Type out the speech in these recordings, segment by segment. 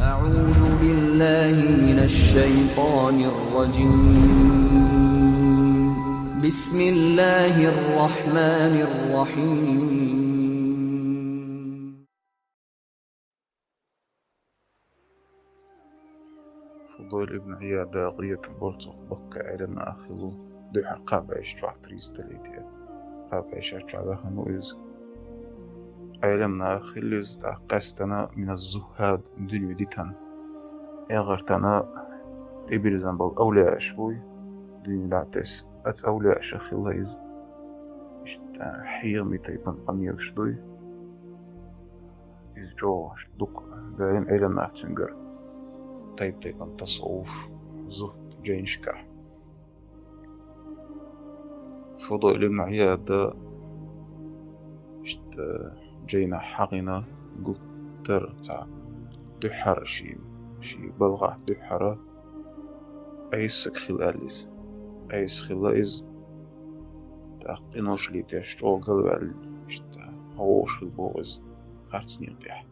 أعوذ بالله من الشيطان الرجيم. بسم الله الرحمن الرحيم. فضيل ابن عياد داغية برتق بقى علم آخذه دوحة قاب عيش جوع تريستليتيا قاب عيش جوع نويز علمنا خلز قاستنا من الزهاد دنيا ديتان اغرتنا تبرزن بل أولياء شوي دنيا لعتس أت أولياء شخيليز اشتا حيرمي تيبن قمير شدوي إز جو دق دائم علمنا أتشنجر تيبن تصوف زهد جينشكا فضيل ابن عياد اشت جينا حقنا قتر تاع دحر شي بلغة دحرة أيسك خلاليز أيس خلاليز تاقينوش لي تشتو قلب اشتا هوش البوز خارتسني ارتاح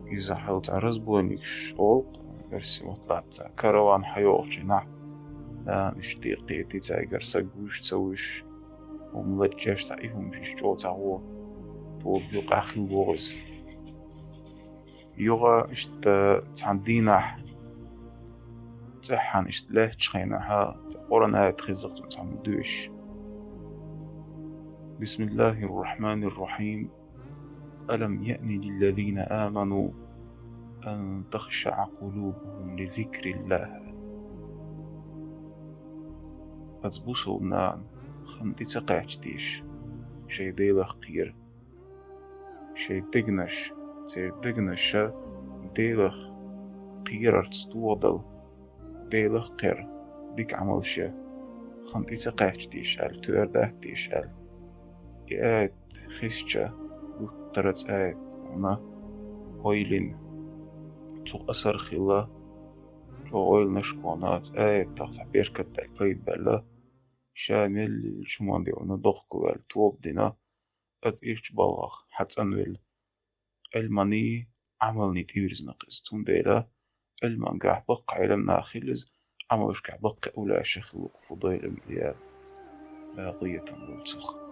إذا حاولت عرز بوينيكش أوق برسي وطلعت كروان حيوش نع لا نشتي قيتي تايقر سقوش تسويش وملجاش تعيهم بيشتو تعوه تو بيوقع خل بوغز يوغا اشت تعدينا تحن اشت له تشخينها تقورنا تخزقتم تعمدوش. بسم الله الرحمن الرحيم. ألم يأن للذين آمنوا أن تخشع قلوبهم لذكر الله. أتبوصلنا خندي تقاعدتيش شي ديلخ قير شي دقنش تير دقنش ديلخ قير ارتستوضل ديلخ قير ديك عملشة خندي تقاعدتيش على تؤردهتيش على آيات خشجة قطرت آيات أنا هويلين تو أسر خلا جو هويل نشكونات آيات تقطع بيركت بالبيت بلا شامل شمان ديونا دوخكو بال توب دينا أت إيش بلغ حتى أنويل الماني عملني تيرز نقص تون ديلا المان قاع بق علمنا خلز عملش قاع بق أولا شخلوق فضيل مليار باقية والتخ